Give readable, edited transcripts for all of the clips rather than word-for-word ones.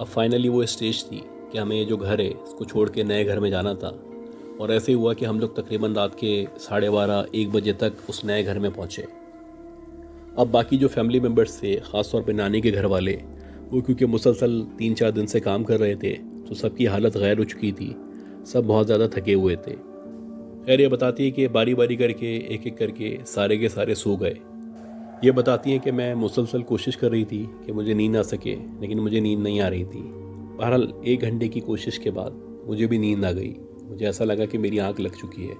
اب فائنلی وہ اسٹیج تھی کہ ہمیں یہ جو گھر ہے اس کو چھوڑ کے نئے گھر میں جانا تھا، اور ایسے ہی ہوا کہ ہم لوگ تقریباً رات کے 12:30-1 بجے تک اس نئے گھر میں پہنچے۔ اب باقی جو فیملی ممبرس تھے، خاص طور پہ نانی کے گھر والے، وہ کیونکہ مسلسل 3-4 دن سے کام کر رہے تھے تو سب کی حالت غیر ہو چکی تھی، سب بہت زیادہ تھکے ہوئے تھے۔ خیر یہ بتاتی ہے کہ باری باری کر کے ایک ایک کر کے سارے کے سارے سو گئے۔ یہ بتاتی ہیں کہ میں مسلسل کوشش کر رہی تھی کہ مجھے نیند آ سکے، لیکن مجھے نیند نہیں آ رہی تھی۔ بہرحال 1 گھنٹے کی کوشش کے بعد مجھے بھی نیند آ گئی، مجھے ایسا لگا کہ میری آنکھ لگ چکی ہے۔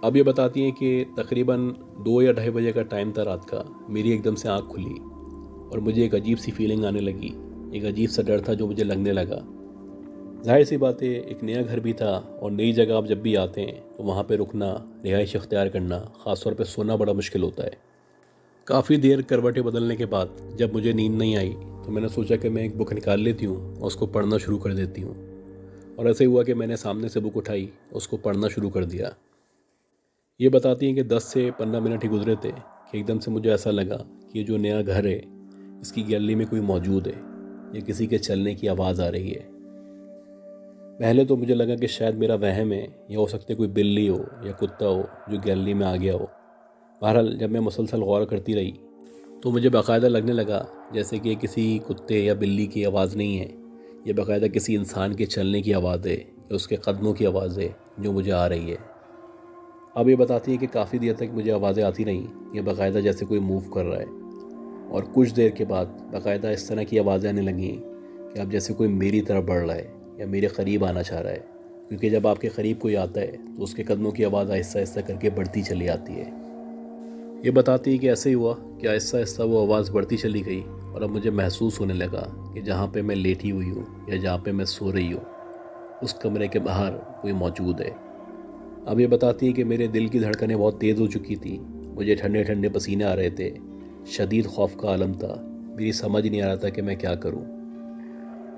اب یہ بتاتی ہیں کہ تقریباً 2 یا 2:30 بجے کا ٹائم تھا رات کا، میری ایک دم سے آنکھ کھلی اور مجھے ایک عجیب سی فیلنگ آنے لگی، ایک عجیب سا ڈر تھا جو مجھے لگنے لگا۔ ظاہر سی بات ہے، ایک نیا گھر بھی تھا اور نئی جگہ آپ جب بھی آتے ہیں تو وہاں پہ رکنا، رہائش اختیار کرنا، خاص طور پہ سونا بڑا مشکل ہوتا ہے۔ کافی دیر کروٹیں بدلنے کے بعد جب مجھے نیند نہیں آئی تو میں نے سوچا کہ میں ایک بک نکال لیتی ہوں اور اس کو پڑھنا شروع کر دیتی ہوں، اور ایسے ہوا کہ میں نے سامنے سے بک اٹھائی، اس کو پڑھنا شروع کر دیا۔ یہ بتاتی ہیں کہ 10 سے 15 منٹ ہی گزرے تھے کہ ایک دم سے مجھے ایسا لگا کہ یہ جو نیا گھر ہے اس کی گیلری میں کوئی موجود ہے، یا کسی کے چلنے کی آواز آ رہی ہے۔ پہلے تو مجھے لگا کہ شاید میرا وہم ہے، یا ہو سکتا ہے کوئی بلی ہو یا کتا ہو جو گیلری میں آ گیا ہو۔ بہرحال جب میں مسلسل غور کرتی رہی تو مجھے باقاعدہ لگنے لگا جیسے کہ کسی کتے یا بلی کی آواز نہیں ہے، یہ باقاعدہ کسی انسان کے چلنے کی آواز ہے، یا اس کے قدموں کی آواز ہے جو مجھے آ رہی ہے۔ اب یہ بتاتی ہے کہ کافی دیر تک مجھے آوازیں آتی رہیں، یہ باقاعدہ جیسے کوئی موو کر رہا ہے، اور کچھ دیر کے بعد باقاعدہ اس طرح کی آوازیں آنے لگیں کہ اب جیسے کوئی میری طرف بڑھ رہا ہے یا میرے قریب آنا چاہ رہا ہے، کیونکہ جب آپ کے قریب کوئی آتا ہے تو اس کے قدموں کی آواز آہستہ آہستہ کر کے بڑھتی چلی آتی ہے۔ یہ بتاتی ہے کہ ایسے ہی ہوا کہ آہستہ آہستہ وہ آواز بڑھتی چلی گئی، اور اب مجھے محسوس ہونے لگا کہ جہاں پہ میں لیٹی ہوئی ہوں یا جہاں پہ میں سو رہی ہوں اس کمرے کے باہر کوئی موجود ہے۔ اب یہ بتاتی ہے کہ میرے دل کی دھڑکنیں بہت تیز ہو چکی تھی، مجھے ٹھنڈے ٹھنڈے پسینے آ رہے تھے، شدید خوف کا عالم تھا، میری سمجھ نہیں آ رہا تھا کہ میں کیا کروں۔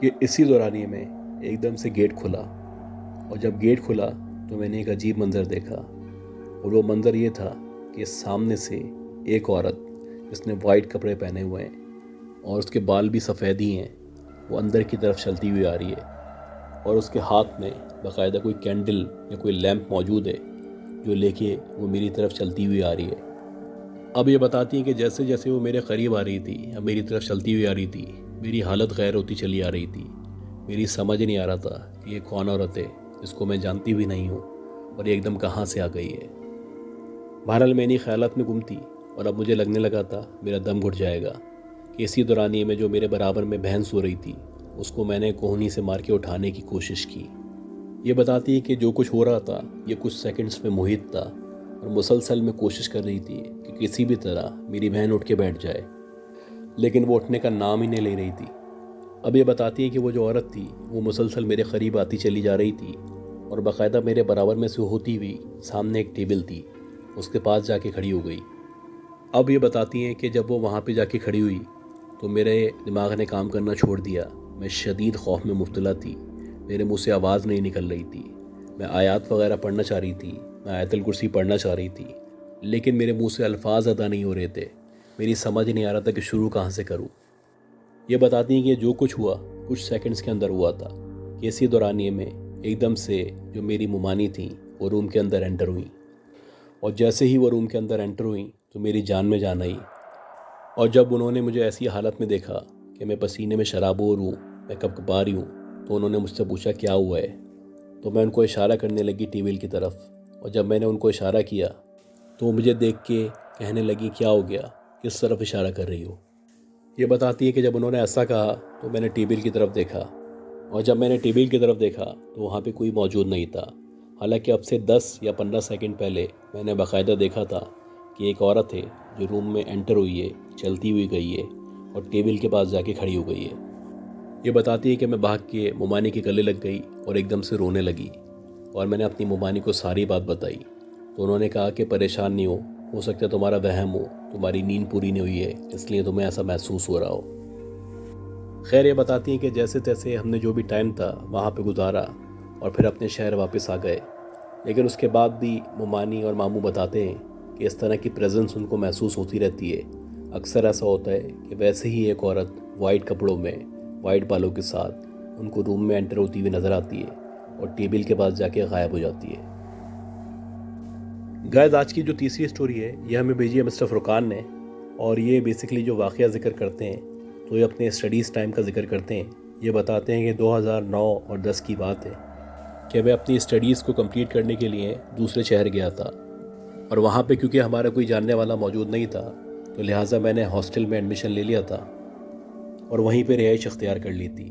کہ اسی دورانیے میں ایک دم سے گیٹ کھلا، اور جب گیٹ کھلا تو میں نے ایک عجیب منظر دیکھا، اور وہ منظر یہ تھا کہ سامنے سے ایک عورت جس نے وائٹ کپڑے پہنے ہوئے ہیں اور اس کے بال بھی سفید ہی ہیں، وہ اندر کی طرف چلتی ہوئی آ رہی ہے، اور اس کے ہاتھ میں باقاعدہ کوئی کینڈل یا کوئی لیمپ موجود ہے جو لے کے وہ میری طرف چلتی ہوئی آ رہی ہے۔ اب یہ بتاتی ہیں کہ جیسے جیسے وہ میرے قریب آ رہی تھی یا میری طرف چلتی ہوئی آ رہی تھی، میری حالت غیر ہوتی چلی آ رہی تھی، میری سمجھ نہیں آ رہا تھا کہ یہ کون عورت ہے جس کو میں جانتی بھی نہیں ہوں، اور یہ ایک دم کہاں سے آ گئی ہے۔ بہرحال میں انہی خیالات میں گم تھی، اور اب مجھے لگنے لگا تھا میرا دم گھٹ جائے گا، کہ اسی دورانیے میں جو میرے برابر میں بہن سو رہی تھی اس کو میں نے کوہنی سے مار کے اٹھانے کی کوشش کی۔ یہ بتاتی ہے کہ جو کچھ ہو رہا تھا یہ کچھ سیکنڈز میں محیط تھا، اور مسلسل میں کوشش کر رہی تھی کہ کسی بھی طرح میری بہن اٹھ کے بیٹھ جائے، لیکن وہ اٹھنے کا نام ہی نہیں لے رہی تھی۔ اب یہ بتاتی ہے کہ وہ جو عورت تھی وہ مسلسل میرے قریب آتی چلی جا رہی تھی، اور باقاعدہ میرے برابر میں سے ہوتی ہوئی سامنے ایک ٹیبل تھی، اس کے پاس جا کے کھڑی ہو گئی۔ اب یہ بتاتی ہیں کہ جب وہ وہاں پہ جا کے کھڑی ہوئی تو میرے دماغ نے کام کرنا چھوڑ دیا، میں شدید خوف میں مبتلا تھی، میرے منہ سے آواز نہیں نکل رہی تھی، میں آیات وغیرہ پڑھنا چاہ رہی تھی، میں آیت الکرسی پڑھنا چاہ رہی تھی، لیکن میرے منہ سے الفاظ ادا نہیں ہو رہے تھے، میری سمجھ نہیں آ رہا تھا کہ شروع کہاں سے کروں۔ یہ بتاتی ہیں کہ جو کچھ ہوا کچھ سیکنڈز کے اندر ہوا تھا، کہ اسی دورانیے میں ایک دم سے جو میری ممانی تھیں وہ روم کے اندر انٹر ہوئیں، اور جیسے ہی وہ روم کے اندر انٹر ہوئیں تو میری جان میں جان آئی، اور جب انہوں نے مجھے ایسی حالت میں دیکھا کہ میں پسینے میں شرابور ہوں، میں کب کبا رہی ہوں، تو انہوں نے مجھ سے پوچھا کیا ہوا ہے، تو میں ان کو اشارہ کرنے لگی ٹیبل کی طرف، اور جب میں نے ان کو اشارہ کیا تو وہ مجھے دیکھ کے کہنے لگی کیا ہو گیا، کس طرف اشارہ کر رہی ہو۔ یہ بتاتی ہے کہ جب انہوں نے ایسا کہا تو میں نے ٹیبل کی طرف دیکھا، اور جب میں نے ٹیبل کی طرف دیکھا تو وہاں پہ کوئی موجود نہیں تھا، حالانکہ اب سے 10 یا 15 سیکنڈ پہلے میں نے باقاعدہ دیکھا تھا کہ ایک عورت ہے جو روم میں انٹر ہوئی ہے، چلتی ہوئی گئی ہے، اور ٹیبل کے پاس جا کے کھڑی ہو گئی ہے۔ یہ بتاتی ہے کہ میں بھاگ کے ممانی کے گلے لگ گئی اور ایک دم سے رونے لگی، اور میں نے اپنی ممانی کو ساری بات بتائی، تو انہوں نے کہا کہ پریشان نہیں ہو سکتا ہے تمہارا وہم ہو، تمہاری نیند پوری نہیں ہوئی ہے اس لیے تمہیں ایسا محسوس ہو رہا ہو۔ خیر یہ بتاتی ہیں کہ جیسے تیسے ہم نے جو بھی ٹائم تھا وہاں پہ گزارا اور پھر اپنے شہر واپس آ گئے، لیکن اس کے بعد بھی ممانی اور ماموں بتاتے ہیں کہ اس طرح کی پریزنس ان کو محسوس ہوتی رہتی ہے۔ اکثر ایسا ہوتا ہے کہ ویسے ہی ایک عورت وائٹ کپڑوں میں وائٹ بالوں کے ساتھ ان کو روم میں انٹر ہوتی ہوئی نظر آتی ہے اور ٹیبل کے پاس جا کے غائب ہو جاتی ہے۔ گائز، آج کی جو تیسری سٹوری ہے یہ ہمیں بھیجی ہے مسٹر فرقان نے، اور یہ بیسیکلی جو واقعہ ذکر کرتے ہیں تو یہ اپنے اسٹڈیز ٹائم کا ذکر کرتے ہیں۔ یہ بتاتے ہیں کہ 2009 اور 10 کی بات ہے کہ میں اپنی اسٹڈیز کو کمپلیٹ کرنے کے لیے دوسرے شہر گیا تھا، اور وہاں پہ کیونکہ ہمارا کوئی جاننے والا موجود نہیں تھا تو لہٰذا میں نے ہاسٹل میں ایڈمیشن لے لیا تھا اور وہیں پہ رہائش اختیار کر لی تھی۔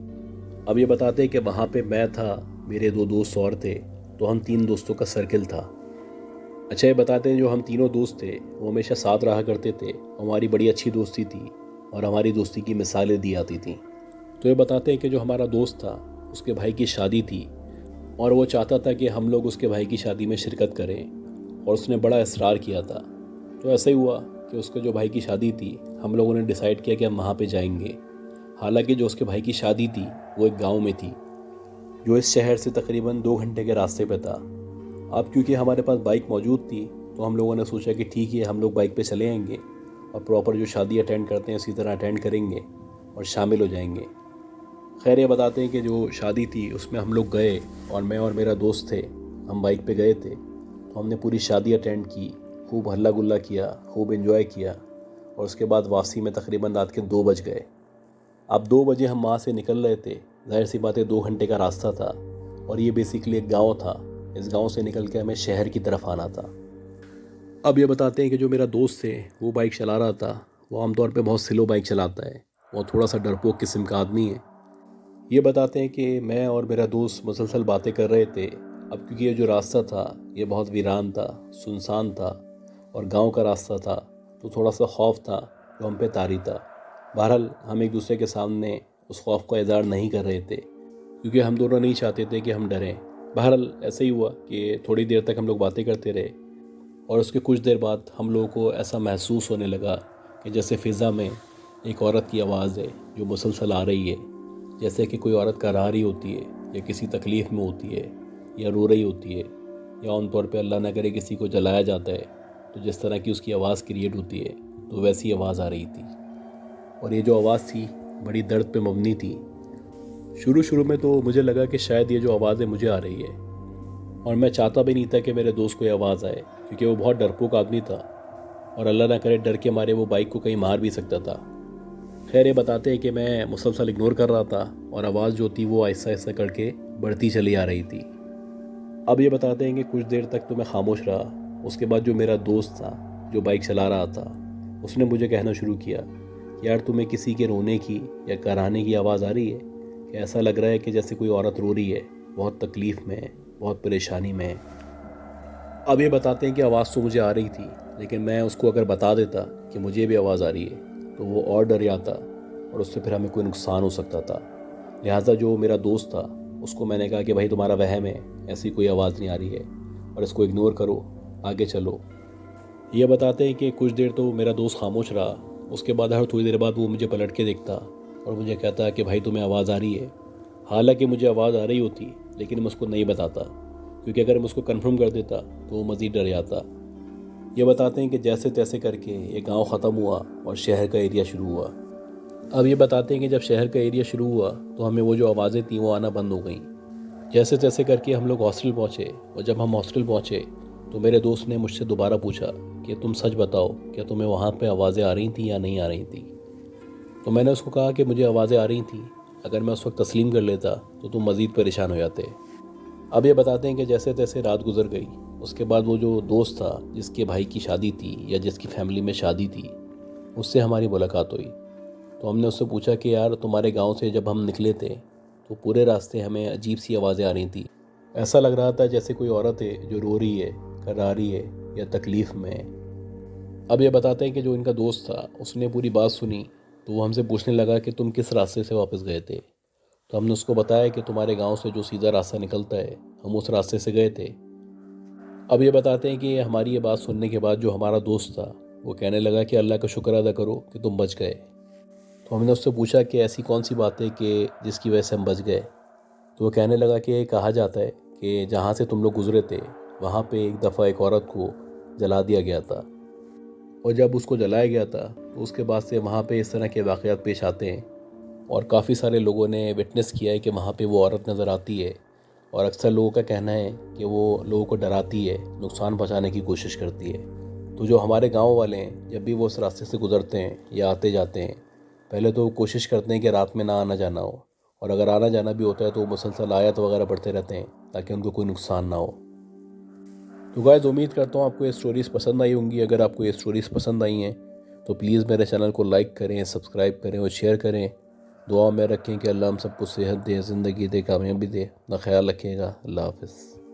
اب یہ بتاتے ہیں کہ وہاں پہ میں تھا، میرے 2 دوست اور تھے، تو ہم 3 دوستوں کا سرکل تھا۔ اچھا، یہ بتاتے ہیں جو ہم تینوں دوست تھے وہ ہمیشہ ساتھ رہا کرتے تھے، ہماری بڑی اچھی دوستی تھی اور ہماری دوستی کی مثالیں دی آتی تھیں۔ تو یہ بتاتے ہیں کہ جو ہمارا دوست تھا اس کے بھائی کی شادی تھی اور وہ چاہتا تھا کہ ہم لوگ اس کے بھائی کی شادی میں شرکت کریں، اور اس نے بڑا اصرار کیا تھا۔ تو ایسا ہی ہوا کہ اس کے جو بھائی کی شادی تھی ہم لوگوں نے ڈیسائیڈ کیا کہ ہم وہاں پہ جائیں گے۔ حالانکہ جو اس کے بھائی کی شادی تھی وہ ایک گاؤں میں تھی جو اس شہر سے تقریباً 2 گھنٹے کے راستے پہ تھا۔ اب کیونکہ ہمارے پاس بائک موجود تھی تو ہم لوگوں نے سوچا کہ ٹھیک ہے ہم لوگ بائک پہ چلے آئیں گے اور پراپر جو شادی اٹینڈ کرتے ہیں اسی طرح اٹینڈ کریں گے اور شامل ہو جائیں گے۔ خیر، یہ بتاتے ہیں کہ جو شادی تھی اس میں ہم لوگ گئے اور میں اور میرا دوست تھے، ہم بائک پہ گئے تھے، تو ہم نے پوری شادی اٹینڈ کی، خوب ہلا گلا کیا، خوب انجوائے کیا، اور اس کے بعد واپسی میں تقریباً رات کے 2 بج گئے۔ اب 2 بجے ہم وہاں سے نکل رہے تھے، ظاہر سی بات ہے 2 گھنٹے کا راستہ تھا، اور یہ بیسیکلی ایک گاؤں تھا۔ اس گاؤں سے نکل کے ہمیں شہر کی طرف آنا تھا۔ اب یہ بتاتے ہیں کہ جو میرا دوست ہے وہ بائک چلا رہا تھا، وہ عام طور پہ بہت سلو بائک چلاتا ہے، وہ تھوڑا سا ڈرپوک قسم کا آدمی ہے۔ یہ بتاتے ہیں کہ میں اور میرا دوست مسلسل باتیں کر رہے تھے۔ اب کیونکہ یہ جو راستہ تھا یہ بہت ویران تھا، سنسان تھا، اور گاؤں کا راستہ تھا، تو تھوڑا سا خوف تھا جو ہم پہ طاری تھا۔ بہرحال ہم ایک دوسرے کے سامنے اس خوف کا اظہار نہیں کر رہے تھے کیونکہ ہم دونوں نہیں چاہتے تھے کہ ہم ڈریں۔ بہرحال ایسا ہی ہوا کہ تھوڑی دیر تک ہم لوگ باتیں کرتے رہے، اور اس کے کچھ دیر بعد ہم لوگوں کو ایسا محسوس ہونے لگا کہ جیسے فضا میں ایک عورت کی آواز ہے جو مسلسل آ رہی ہے، جیسے کہ کوئی عورت کرا رہی ہوتی ہے یا کسی تکلیف میں ہوتی ہے یا رو رہی ہوتی ہے، یا عام طور پہ اللہ نہ کرے کسی کو جلایا جاتا ہے تو جس طرح کی اس کی آواز کریٹ ہوتی ہے تو ویسی آواز آ رہی تھی۔ اور یہ جو آواز تھی بڑی درد پہ مبنی تھی۔ شروع میں تو مجھے لگا کہ شاید یہ جو آواز ہے مجھے آ رہی ہے، اور میں چاہتا بھی نہیں تھا کہ میرے دوست کو یہ آواز آئے کیونکہ وہ بہت ڈرپوک آدمی تھا اور اللہ نہ کرے ڈر کے مارے وہ بائک کو کہیں مار بھی سکتا تھا۔ خیر، یہ بتاتے ہیں کہ میں مسلسل اگنور کر رہا تھا اور آواز جو تھی وہ آہستہ آہستہ کر کے بڑھتی چلی آ رہی تھی۔ اب یہ بتاتے ہیں کہ کچھ دیر تک تو میں خاموش رہا۔ اس کے بعد جو میرا دوست تھا جو بائک چلا رہا تھا اس نے مجھے کہنا شروع کیا کہ یار تمہیں کسی کے رونے کی یا کرانے کی آواز آ رہی ہے؟ کہ ایسا لگ رہا ہے کہ جیسے کوئی عورت رو رہی ہے، بہت تکلیف میں ہے، بہت پریشانی میں ہے۔ اب یہ بتاتے ہیں کہ آواز تو مجھے آ رہی تھی، لیکن میں اس کو اگر بتا دیتا کہ مجھے بھی آواز آ رہی ہے تو وہ اور ڈر جاتا اور اس سے پھر ہمیں کوئی نقصان ہو سکتا تھا۔ لہٰذا جو میرا دوست تھا اس کو میں نے کہا کہ بھائی تمہارا وہم ہے، ایسی کوئی آواز نہیں آ رہی ہے اور اس کو اگنور کرو، آگے چلو۔ یہ بتاتے ہیں کہ کچھ دیر تو میرا دوست خاموش رہا۔ اس کے بعد ہر تھوڑی دیر بعد وہ مجھے پلٹ کے دیکھتا اور مجھے کہتا کہ بھائی تمہیں آواز آ رہی ہے۔ حالانکہ مجھے آواز آ رہی ہوتی لیکن میں اس کو نہیں بتاتا کیونکہ اگر میں اس کو کنفرم کر دیتا تو وہ مزید ڈر جاتا۔ یہ بتاتے ہیں کہ جیسے تیسے کر کے یہ گاؤں ختم ہوا اور شہر کا ایریا شروع ہوا۔ اب یہ بتاتے ہیں کہ جب شہر کا ایریا شروع ہوا تو ہمیں وہ جو آوازیں تھیں وہ آنا بند ہو گئیں۔ جیسے تیسے کر کے ہم لوگ ہاسٹل پہنچے، اور جب ہم ہاسٹل پہنچے تو میرے دوست نے مجھ سے دوبارہ پوچھا کہ تم سچ بتاؤ کہ تمہیں وہاں پہ آوازیں آ رہی تھیں یا نہیں آ رہی تھیں؟ تو میں نے اس کو کہا کہ مجھے آوازیں آ رہی تھیں، اگر میں اس وقت تسلیم کر لیتا تو تم مزید پریشان ہو جاتے۔ اب یہ بتاتے ہیں کہ جیسے تیسے رات گزر گئی۔ اس کے بعد وہ جو دوست تھا جس کے بھائی کی شادی تھی یا جس کی فیملی میں شادی تھی اس سے ہماری ملاقات ہوئی۔ تو ہم نے اس سے پوچھا کہ یار تمہارے گاؤں سے جب ہم نکلے تھے تو پورے راستے ہمیں عجیب سی آوازیں آ رہی تھیں، ایسا لگ رہا تھا جیسے کوئی عورت ہے جو رو رہی ہے، کرا رہی ہے یا تکلیف میں ہے۔ اب یہ بتاتے ہیں کہ جو ان کا دوست تھا اس نے پوری بات سنی تو وہ ہم سے پوچھنے لگا کہ تم کس راستے سے واپس گئے تھے؟ تو ہم نے اس کو بتایا کہ تمہارے گاؤں سے جو سیدھا راستہ نکلتا ہے ہم اس راستے سے گئے تھے۔ اب یہ بتاتے ہیں کہ ہماری یہ بات سننے کے بعد جو ہمارا دوست تھا وہ کہنے لگا کہ اللہ کا شکر ادا کرو کہ تم بچ گئے۔ تو ہم نے اس سے پوچھا کہ ایسی کون سی بات ہے کہ جس کی وجہ سے ہم بچ گئے؟ تو وہ کہنے لگا کہ کہا جاتا ہے کہ جہاں سے تم لوگ گزرے تھے وہاں پہ ایک دفعہ ایک عورت کو جلا دیا گیا تھا، اور جب اس کو جلایا گیا تھا تو اس کے بعد سے وہاں پہ اس طرح کے واقعات پیش آتے ہیں اور کافی سارے لوگوں نے وٹنس کیا ہے کہ وہاں پہ وہ عورت نظر آتی ہے، اور اکثر لوگوں کا کہنا ہے کہ وہ لوگوں کو ڈراتی ہے، نقصان پہنچانے کی کوشش کرتی ہے۔ تو جو ہمارے گاؤں والے ہیں جب بھی وہ اس راستے سے گزرتے ہیں یا آتے جاتے ہیں، پہلے تو وہ کوشش کرتے ہیں کہ رات میں نہ آنا جانا ہو، اور اگر آنا جانا بھی ہوتا ہے تو وہ مسلسل آیت وغیرہ پڑھتے رہتے ہیں تاکہ ان کو کوئی نقصان نہ ہو۔ تو گائز امید کرتا ہوں آپ کو یہ اسٹوریز پسند آئی ہوں گی۔ اگر آپ کو یہ اسٹوریز پسند آئی ہیں تو پلیز میرے چینل کو لائک کریں، سبسکرائب کریں اور شیئر کریں۔ دعا میں رکھیں کہ اللہ ہم سب کو صحت دے، زندگی دے، کامیابی دے۔ اپنا خیال رکھیے گا۔ اللہ حافظ۔